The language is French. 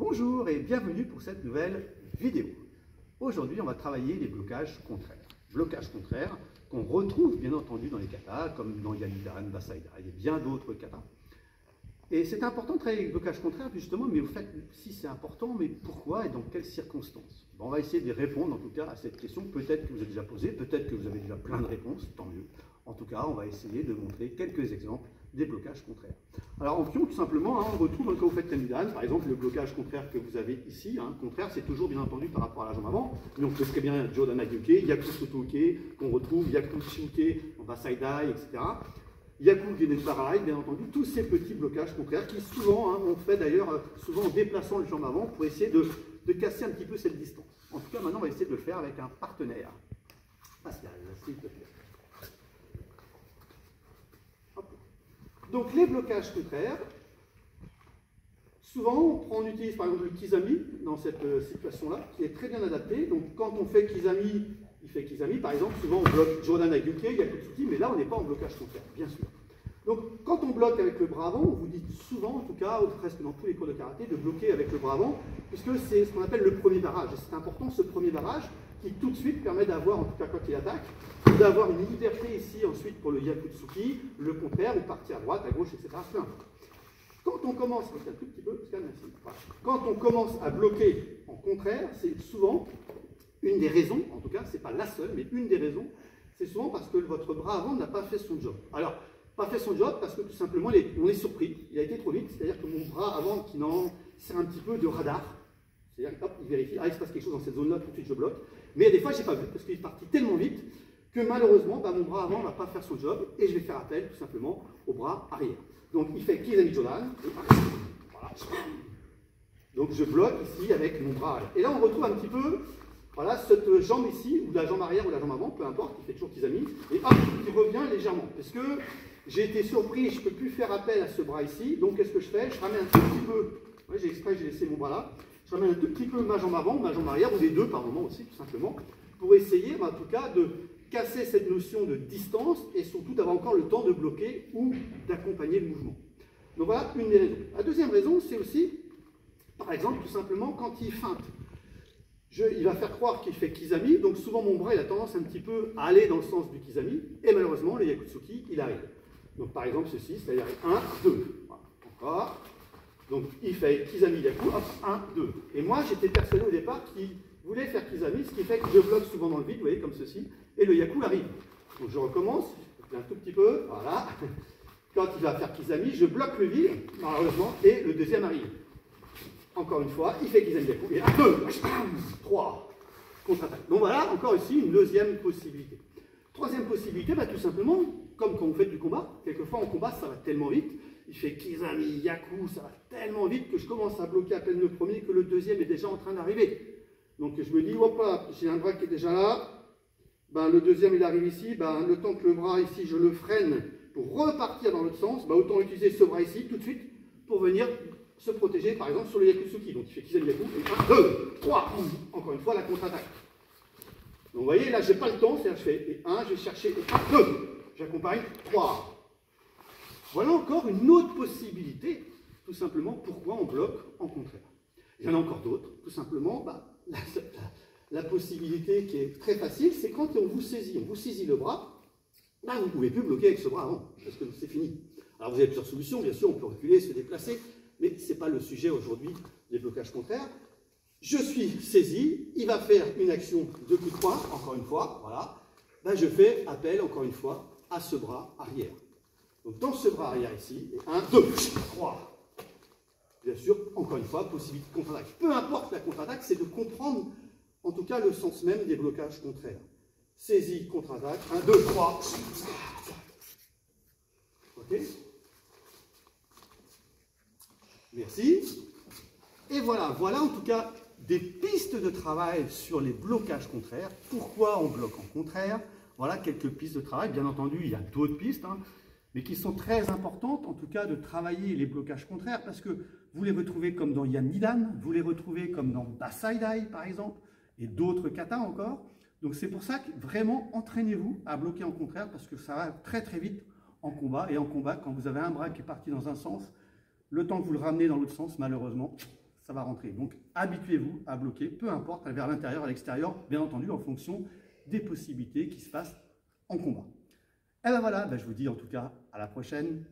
Bonjour et bienvenue pour cette nouvelle vidéo. Aujourd'hui, on va travailler les blocages contraires. Blocages contraires qu'on retrouve bien entendu dans les katas, comme dans Yanidan, Basaida et bien d'autres katas. Et c'est important de travailler les blocages contraires justement, mais au fait, si c'est important, mais pourquoi et dans quelles circonstances? On va essayer de répondre en tout cas à cette question. Peut-être que vous avez déjà posé, peut-être que vous avez déjà plein de réponses, tant mieux. En tout cas, on va essayer de montrer quelques exemples des blocages contraires. Alors en pion, tout simplement, on retrouve quand vous faites Yanidan, par exemple, le blocage contraire que vous avez ici. Contraire, c'est toujours bien entendu par rapport à la jambe avant. Mais on peut très bien Jodana Gyuke, Yaku Sotoke, qu'on retrouve, Yaku Shuke, en Basaidai, etc. Yaku Genetbarai, bien entendu, tous ces petits blocages contraires qui souvent, on fait d'ailleurs souvent en déplaçant les jambes avant pour essayer de casser un petit peu cette distance. En tout cas, maintenant, on va essayer de le faire avec un partenaire. Pascal, s'il te plaît. Donc les blocages contraires, souvent on utilise par exemple le Kizami dans cette situation-là, qui est très bien adapté. Donc quand on fait Kizami, il fait Kizami, par exemple, souvent on bloque Jodana Gyuke, Yakutsuki, mais là on n'est pas en blocage contraire, bien sûr. Donc quand on bloque avec le bras avant, on vous dit souvent, en tout cas, ou presque dans tous les cours de karaté, de bloquer avec le bras avant, puisque c'est ce qu'on appelle le premier barrage. Et c'est important ce premier barrage qui tout de suite permet d'avoir, en tout cas quand il attaque, d'avoir une liberté ici ensuite pour le Yakutsuki, le contraire, ou partir à droite, à gauche, etc. Quand on commence, un tout petit peu, quand on commence à bloquer en contraire, c'est souvent une des raisons, en tout cas, c'est pas la seule, mais une des raisons, c'est souvent parce que votre bras avant n'a pas fait son job. Alors, pas fait son job parce que tout simplement, on est surpris, il a été trop vite, c'est-à-dire que mon bras avant qui n'en sert un petit peu de radar, c'est-à-dire hop, il vérifie, il se passe quelque chose dans cette zone-là, tout de suite je bloque, mais des fois je n'ai pas vu parce qu'il est parti tellement vite que malheureusement, mon bras avant ne va pas faire son job et je vais faire appel tout simplement au bras arrière. Donc il fait Kizami Jodan, voilà. Donc je bloque ici avec mon bras arrière. Et là on retrouve un petit peu, voilà, cette jambe ici, ou la jambe arrière ou la jambe avant, peu importe, il fait toujours Kizami, et hop, il revient légèrement, parce que j'ai été surpris, je ne peux plus faire appel à ce bras ici, donc qu'est-ce que je fais? Je ramène un tout petit peu, ouais, j'ai laissé mon bras là, je ramène un tout petit peu ma jambe avant, ma jambe arrière, ou les deux par moment aussi, tout simplement, pour essayer, en tout cas, de casser cette notion de distance, et surtout d'avoir encore le temps de bloquer ou d'accompagner le mouvement. Donc voilà une des raisons. La deuxième raison, c'est aussi, par exemple, tout simplement, quand il feinte. Il va faire croire qu'il fait Kizami, donc souvent mon bras il a tendance un petit peu à aller dans le sens du Kizami, et malheureusement le Yakutsuki il arrive. Donc par exemple ceci, c'est-à-dire 1, 2. Voilà. Encore. Donc il fait Kizami Yaku, hop, 1, 2. Et moi j'étais persuadé au départ qu'il voulait faire Kizami, ce qui fait que je bloque souvent dans le vide, vous voyez, comme ceci, et le Yaku arrive. Donc je recommence, un tout petit peu, voilà. Quand il va faire Kizami, je bloque le vide, malheureusement, et le deuxième arrive. Encore une fois, il fait Kizami Yaku, et 1, 2, 3, contre-attaque. Donc voilà, encore ici, une deuxième possibilité. Troisième possibilité, tout simplement, comme quand vous faites du combat, quelquefois en combat, ça va tellement vite, il fait Kizami Yaku, ça va tellement vite que je commence à bloquer à peine le premier, que le deuxième est déjà en train d'arriver. Donc je me dis, hop là, j'ai un bras qui est déjà là, le deuxième il arrive ici, le temps que le bras ici, je le freine pour repartir dans l'autre sens, autant utiliser ce bras ici tout de suite pour venir se protéger, par exemple, sur le Yakutsuki. Donc il fait Kizami Yaku, et 1, 2, 3, encore une fois, la contre-attaque. Donc vous voyez, là, je n'ai pas le temps, c'est-à-dire je fais et 1, je vais chercher, et 1, 2, j'accompagne, 3. Voilà encore une autre possibilité, tout simplement, pourquoi on bloque en contraire. Il y en a encore d'autres, tout simplement, la possibilité qui est très facile, c'est quand on vous saisit le bras, là, vous ne pouvez plus bloquer avec ce bras avant, parce que c'est fini. Alors vous avez plusieurs solutions, bien sûr, on peut reculer, se déplacer, mais ce n'est pas le sujet aujourd'hui des blocages contraires. Je suis saisi, il va faire une action de coup de poing, encore une fois, voilà. Je fais appel, encore une fois, à ce bras arrière. Donc dans ce bras arrière ici, 1, 2, 3. Bien sûr, encore une fois, possibilité de contre-attaque. Peu importe la contre-attaque, c'est de comprendre, en tout cas, le sens même des blocages contraires. Saisie, contre-attaque, 1, 2, 3. Ok? Merci. Et voilà en tout cas des pistes de travail sur les blocages contraires. Pourquoi on bloque en contraire? Voilà quelques pistes de travail. Bien entendu, il y a d'autres pistes, mais qui sont très importantes, en tout cas, de travailler les blocages contraires, parce que vous les retrouvez comme dans Yanidan, vous les retrouvez comme dans Basaidai, par exemple, et d'autres katas encore. Donc c'est pour ça que vraiment, entraînez-vous à bloquer en contraire, parce que ça va très très vite en combat. Et en combat, quand vous avez un bras qui est parti dans un sens, le temps que vous le ramenez dans l'autre sens, malheureusement, ça va rentrer. Donc habituez-vous à bloquer, peu importe, vers l'intérieur, à l'extérieur, bien entendu, en fonction des possibilités qui se passent en combat. Et ben voilà, je vous dis en tout cas à la prochaine.